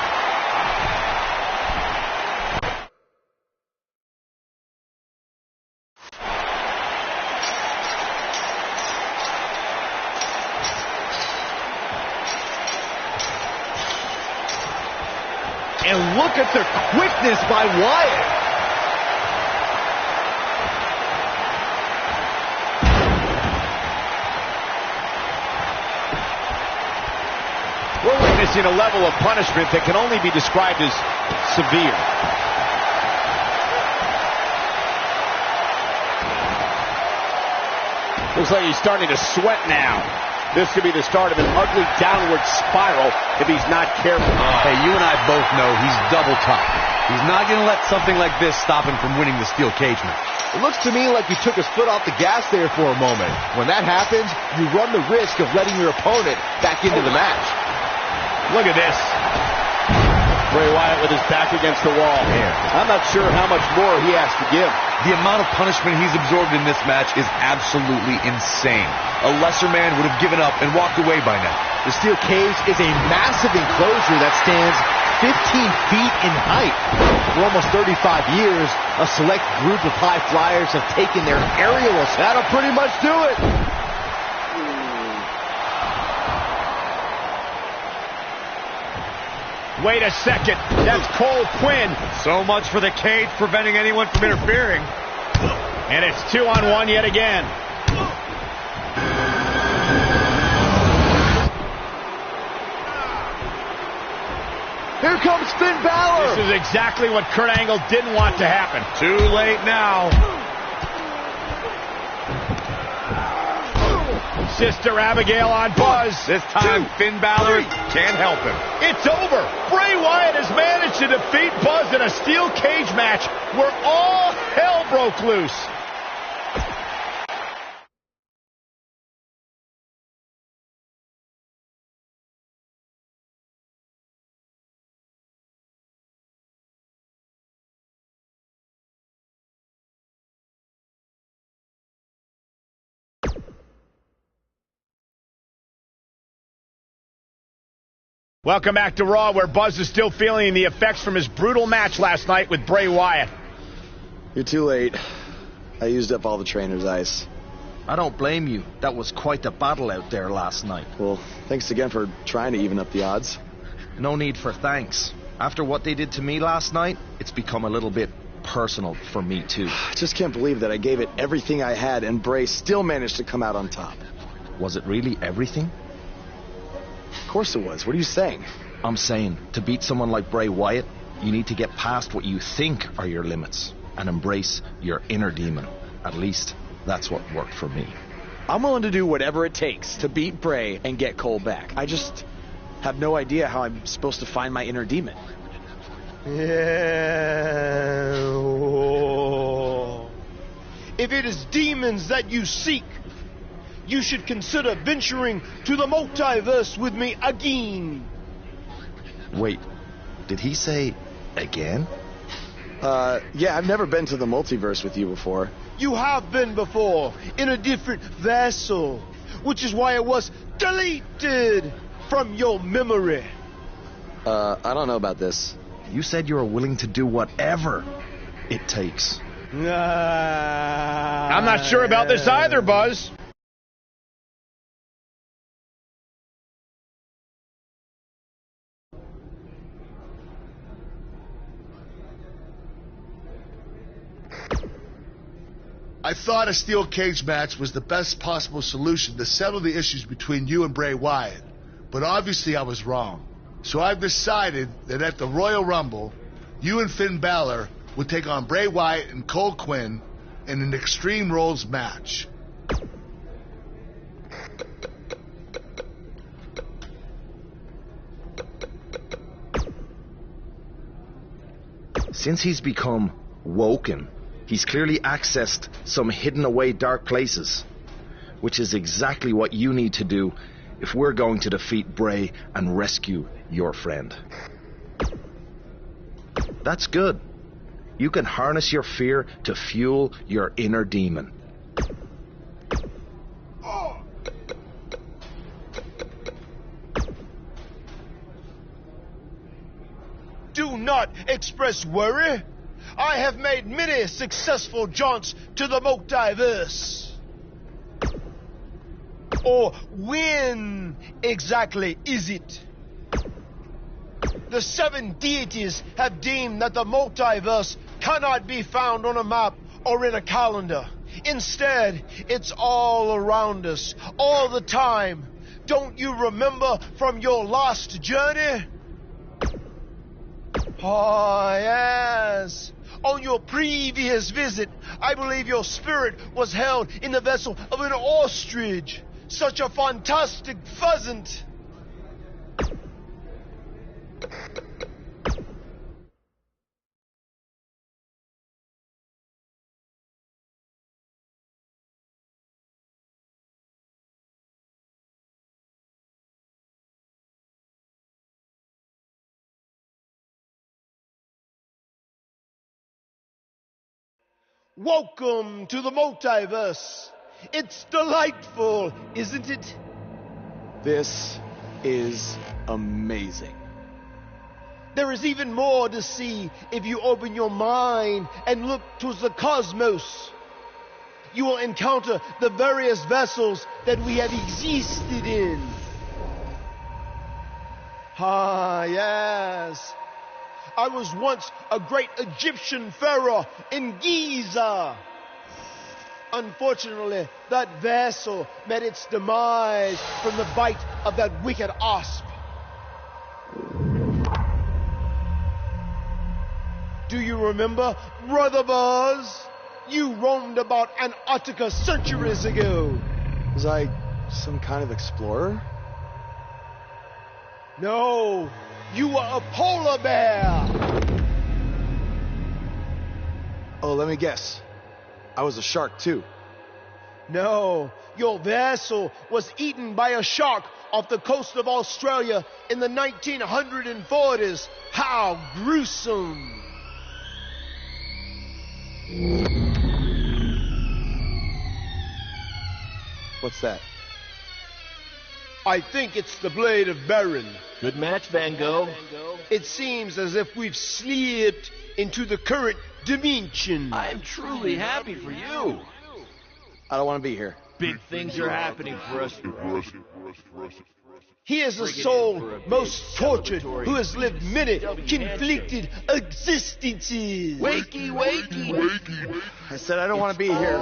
And look at the quickness by Wyatt. We're witnessing a level of punishment that can only be described as severe. Looks like he's starting to sweat now. This could be the start of an ugly downward spiral if he's not careful. Hey, you and I both know he's double tough. He's not going to let something like this stop him from winning the steel cage match. It looks to me like he took his foot off the gas there for a moment. When that happens, you run the risk of letting your opponent back into the match. Look at this. Bray Wyatt with his back against the wall. Man. I'm not sure how much more he has to give. The amount of punishment he's absorbed in this match is absolutely insane. A lesser man would have given up and walked away by now. The steel cage is a massive enclosure that stands 15 feet in height. For almost 35 years, a select group of high flyers have taken their aerial assault. That'll pretty much do it. Wait a second. That's Cole Quinn. So much for the cage preventing anyone from interfering. And it's 2-on-1 yet again. Here comes Finn Balor. This is exactly what Kurt Angle didn't want to happen. Too late now. Sister Abigail on Buzz. This time Finn Balor can't help him. It's over. Bray Wyatt has managed to defeat Buzz in a steel cage match where all hell broke loose. Welcome back to Raw, where Buzz is still feeling the effects from his brutal match last night with Bray Wyatt. You're too late. I used up all the trainer's ice. I don't blame you. That was quite the battle out there last night. Well, thanks again for trying to even up the odds. No need for thanks. After what they did to me last night, it's become a little bit personal for me, too. I just can't believe that I gave it everything I had and Bray still managed to come out on top. Was it really everything? Of course it was. What are you saying? I'm saying, to beat someone like Bray Wyatt, you need to get past what you think are your limits and embrace your inner demon. At least, that's what worked for me. I'm willing to do whatever it takes to beat Bray and get Cole back. I just have no idea how I'm supposed to find my inner demon. Yeah. If it is demons that you seek, you should consider venturing to the multiverse with me again. Wait, did he say again? Yeah, I've never been to the multiverse with you before. You have been before, in a different vessel. which is why it was deleted from your memory. I don't know about this. You said you were willing to do whatever it takes. I'm not sure about this either, Buzz. I thought a steel cage match was the best possible solution to settle the issues between you and Bray Wyatt, but obviously I was wrong. So I've decided that at the Royal Rumble, you and Finn Balor would take on Bray Wyatt and Cole Quinn in an Extreme Rules match. Since he's become woken, he's clearly accessed some hidden away dark places, which is exactly what you need to do if we're going to defeat Bray and rescue your friend. That's good. You can harness your fear to fuel your inner demon. Do not express worry. I have made many successful jaunts to the multiverse. Or when exactly is it? The 7 deities have deemed that the multiverse cannot be found on a map or in a calendar. Instead, it's all around us, all the time. Don't you remember from your last journey? Oh, yes. On your previous visit, I believe your spirit was held in the vessel of an ostrich. Such a fantastic pheasant. Welcome to the multiverse. It's delightful, isn't it? This is amazing. There is even more to see if you open your mind and look towards the cosmos. You will encounter the various vessels that we have existed in. Ah, yes. I was once a great Egyptian pharaoh in Giza. Unfortunately, that vessel met its demise from the bite of that wicked asp. Do you remember, Brother Buzz? You roamed about Antarctica centuries ago. Was I some kind of explorer? No, you were a polar bear. Oh, let me guess. I was a shark too. No, your vessel was eaten by a shark off the coast of Australia in the 1940s. How gruesome. What's that? I think it's the blade of Baron. Good match, Van Gogh. It seems as if we've slipped into the current dimension. I am truly happy for you. I don't want to be here. Big things are happening for us. He is a soul most tortured who has lived many conflicted existences. Wakey, wakey, wakey. I said I don't want to be here.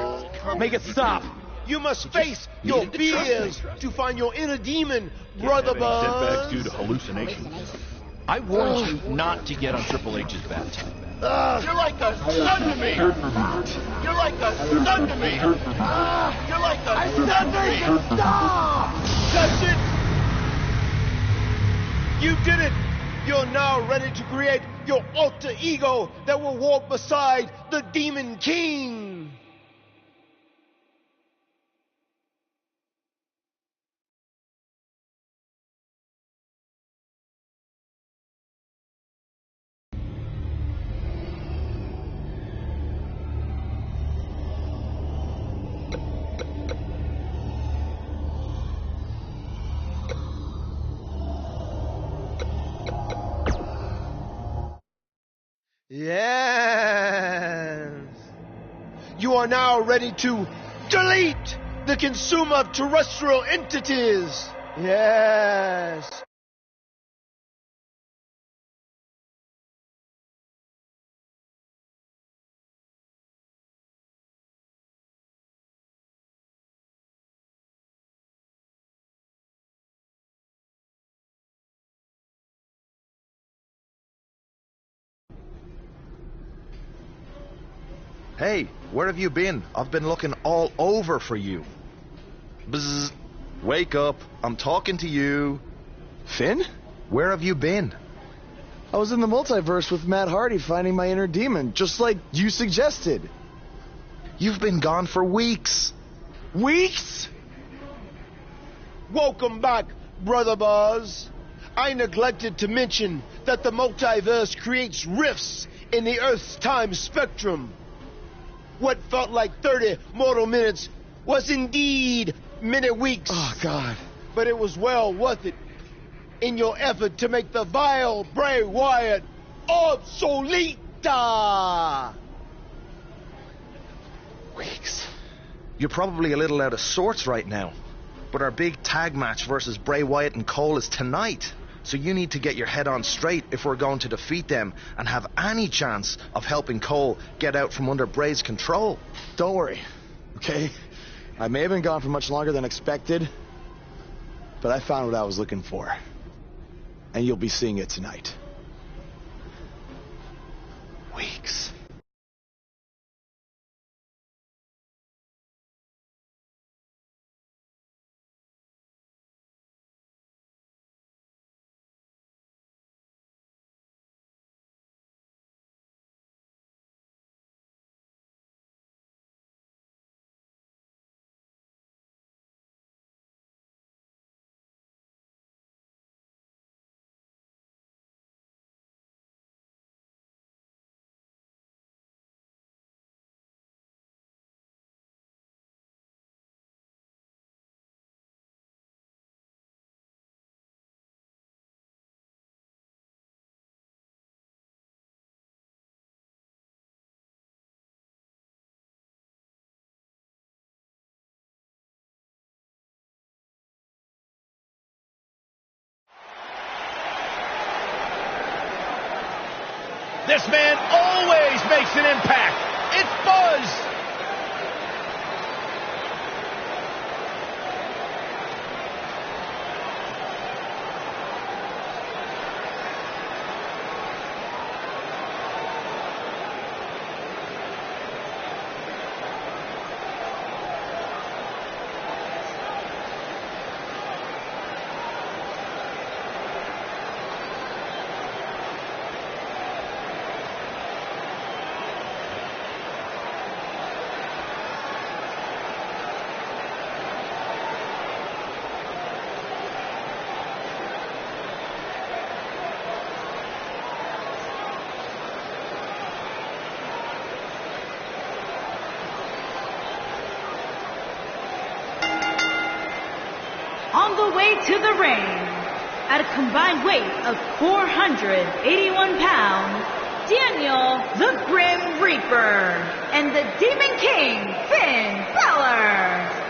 Make it stop. You must face your fears to find your inner demon, Brother Buzz. Setbacks due to hallucinations. I warned you not to get on Triple H's bad time. You're like a son to me. You're like a son to me. You're like a son to me. Stop! That's it. You did it. You're now ready to create your alter ego that will walk beside the Demon King. Yes. You are now ready to delete the consumer of terrestrial entities. Yes. Hey, where have you been? I've been looking all over for you. Bzzz. Wake up. I'm talking to you. Finn? Where have you been? I was in the multiverse with Matt Hardy finding my inner demon, just like you suggested. You've been gone for weeks. Weeks? Welcome back, Brother Buzz. I neglected to mention that the multiverse creates rifts in the Earth's time spectrum. What felt like 30 mortal minutes was indeed many weeks. Oh, God. But it was well worth it in your effort to make the vile Bray Wyatt obsoleta. Weeks. You're probably a little out of sorts right now, but our big tag match versus Bray Wyatt and Cole is tonight. So you need to get your head on straight if we're going to defeat them and have any chance of helping Cole get out from under Bray's control. Don't worry, okay? I may have been gone for much longer than expected, but I found what I was looking for. And you'll be seeing it tonight. Weeks. This man always makes an impact. It's Buzz. On the way to the ring, at a combined weight of 481 pounds, Daniel the Grim Reaper and the Demon King, Finn Balor.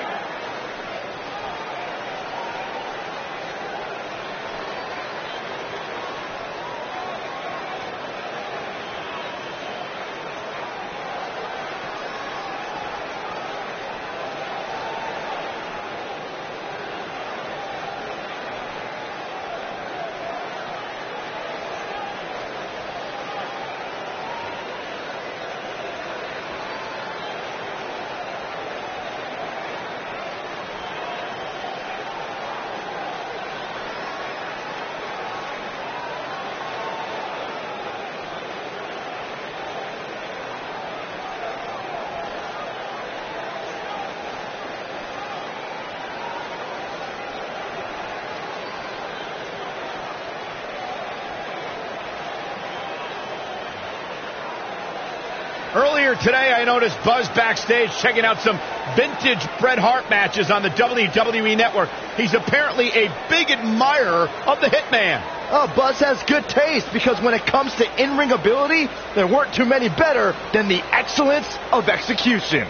Earlier today, I noticed Buzz backstage checking out some vintage Bret Hart matches on the WWE Network. He's apparently a big admirer of the Hitman. Oh, Buzz has good taste, because when it comes to in-ring ability, there weren't too many better than the excellence of execution.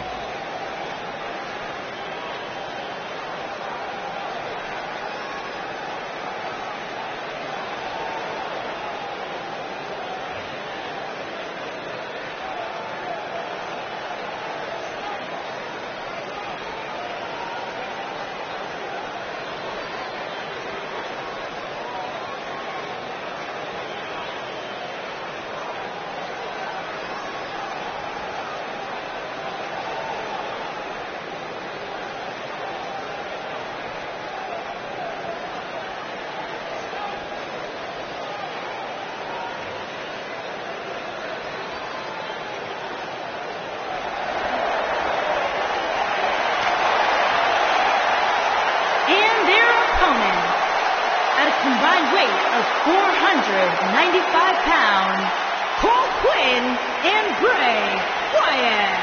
Combined weight of 495 pounds, Cole Quinn and Bray Wyatt.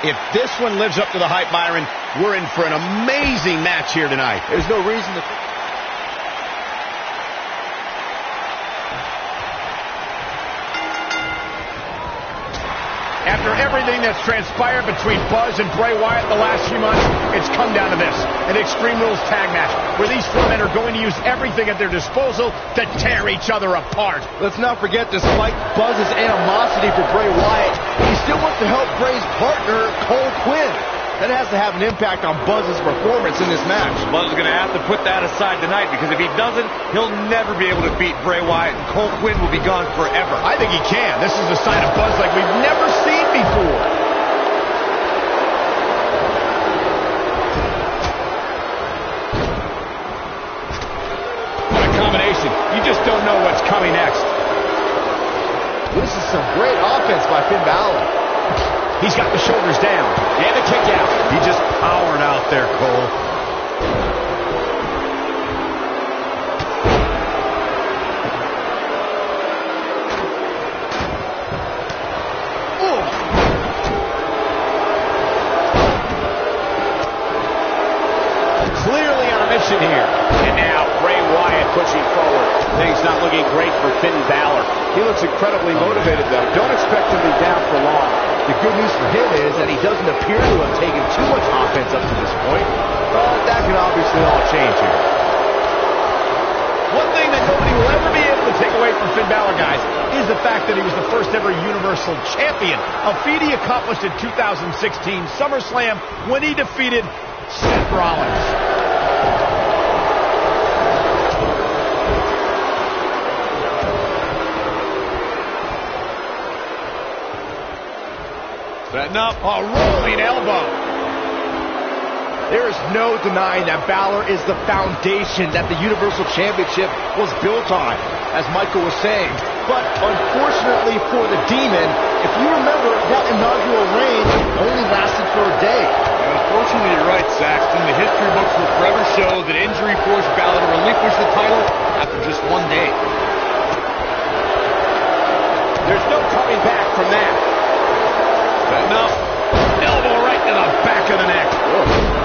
If this one lives up to the hype, Byron, we're in for an amazing match here tonight. There's no reason to... After everything that's transpired between Buzz and Bray Wyatt the last few months, it's come down to this, an Extreme Rules tag match, where these four men are going to use everything at their disposal to tear each other apart. Let's not forget, despite Buzz's animosity for Bray Wyatt, he still wants to help Bray's partner, Cole Quinn. That has to have an impact on Buzz's performance in this match. Buzz is going to have to put that aside tonight, because if he doesn't, he'll never be able to beat Bray Wyatt, and Cole Quinn will be gone forever. I think he can. This is a sign of Buzz like we've never seen before. What a combination. You just don't know what's coming next. This is some great offense by Finn Balor. He's got the shoulders down and the kick out. He just powered out there, Cole. Ooh. Clearly on a mission here. And now Bray Wyatt pushing forward. Things not looking great for Finn Balor. He looks incredibly motivated, though. Don't expect him to be down for long. The good news for him is that he doesn't appear to have taken too much offense up to this point, but that can obviously all change here. One thing that nobody will ever be able to take away from Finn Balor, guys, is the fact that he was the first ever Universal Champion, a feat he accomplished in 2016 SummerSlam when he defeated Seth Rollins. Setting up a rolling elbow. There is no denying that Balor is the foundation that the Universal Championship was built on, as Michael was saying. But unfortunately for the Demon, if you remember, that inaugural reign only lasted for a day. Unfortunately, you're right, Saxton. The history books will forever show that injury forced Balor to relinquish the title after just one day. There's no coming back from that. Setting up. Elbow right to the back of the neck.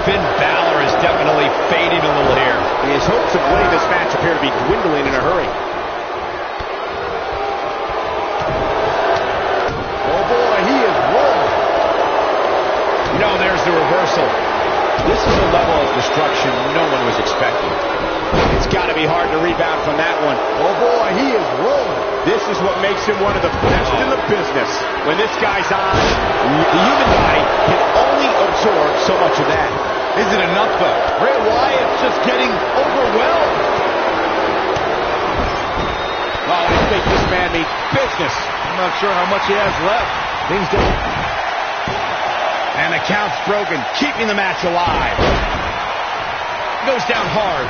Finn Balor is definitely fading a little here. His hopes of winning this match appear to be dwindling in a hurry. Oh boy, he is rolling. No, there's the reversal. This is a level of destruction no one was expecting. It's got to be hard to rebound from that one. Oh boy, he is rolling. This is what makes him one of the best in the business. When this guy's on, the human body can only absorb so much of that. Isn't enough, though. Bray Wyatt's just getting overwhelmed. Oh, I think this man means business. I'm not sure how much he has left. Things don't... And the count's broken, keeping the match alive. Goes down hard.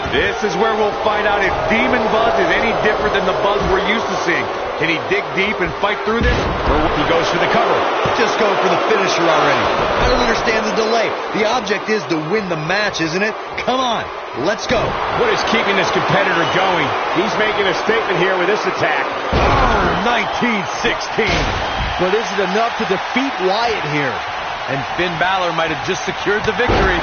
This This is where we'll find out if Demon Buzz is any different than the Buzz we're used to seeing. Can he dig deep and fight through this? Or he goes for the cover? Just go for the finisher already. I don't understand the delay. The object is to win the match, isn't it? Come on, let's go. What is keeping this competitor going? He's making a statement here with this attack. Oh, 1916. But is it enough to defeat Wyatt here? And Finn Balor might have just secured the victory.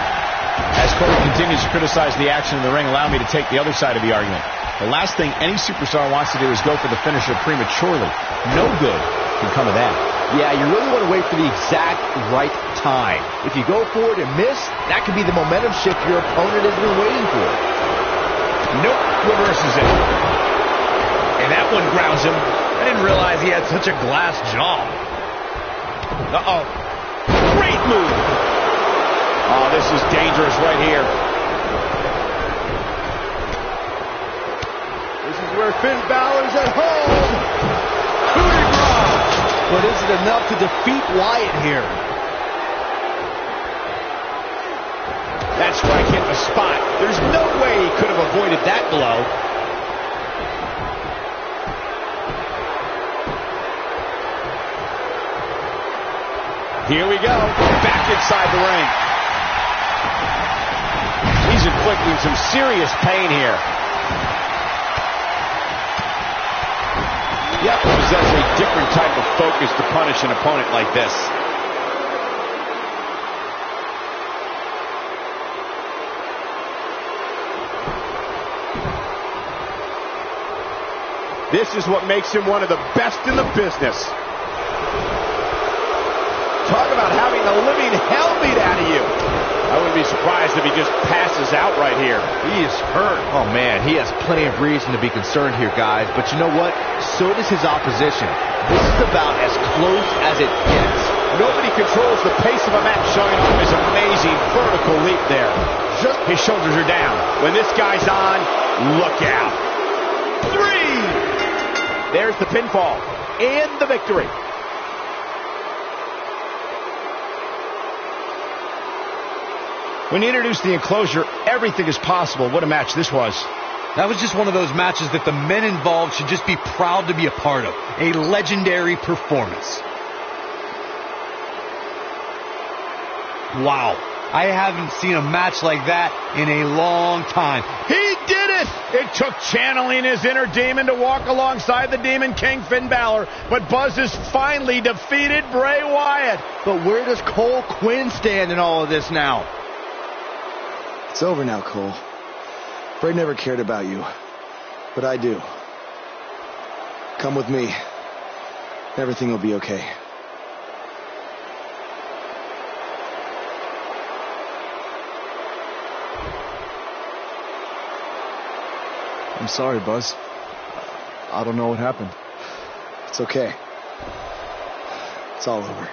As Corey continues to criticize the action in the ring, allow me to take the other side of the argument. The last thing any superstar wants to do is go for the finisher prematurely. No good can come of that. Yeah, you really want to wait for the exact right time. If you go for it and miss, that could be the momentum shift your opponent has been waiting for. Nope, reverses it. And that one grounds him. I didn't realize he had such a glass jaw. Uh-oh. Great move. Oh, this is dangerous right here. This is where Finn Balor's at home. Coup de grace. But is it enough to defeat Wyatt here? That strike hit the spot. There's no way he could have avoided that blow. Here we go. Back inside the ring. He's inflicting some serious pain here. Yep, possess a different type of focus to punish an opponent like this. This is what makes him one of the best in the business. Talk about having the living hell beat out of you. I wouldn't be surprised if he just passes out right here. He is hurt. Oh, man, he has plenty of reason to be concerned here, guys. But you know what? So does his opposition. This is about as close as it gets. Nobody controls the pace of a match, showing off his amazing vertical leap there. His shoulders are down. When this guy's on, look out. 3! There's the pinfall and the victory. When you introduce the enclosure, everything is possible. What a match this was. That was just one of those matches that the men involved should just be proud to be a part of. A legendary performance. Wow. I haven't seen a match like that in a long time. He did it! It took channeling his inner demon to walk alongside the Demon King Finn Balor, but Buzz has finally defeated Bray Wyatt. But where does Cole Quinn stand in all of this now? It's over now, Cole. Bray never cared about you, but I do. Come with me. Everything will be okay. I'm sorry, Buzz. I don't know what happened. It's okay. It's all over.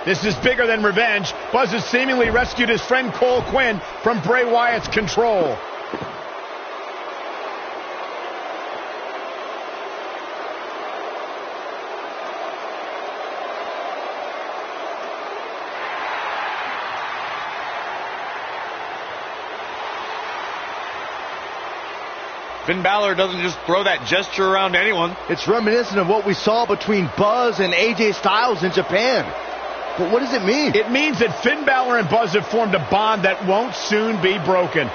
This is bigger than revenge. Buzz has seemingly rescued his friend Cole Quinn from Bray Wyatt's control. Finn Balor doesn't just throw that gesture around to anyone. It's reminiscent of what we saw between Buzz and AJ Styles in Japan. But what does it mean? It means that Finn Balor and Buzz have formed a bond that won't soon be broken.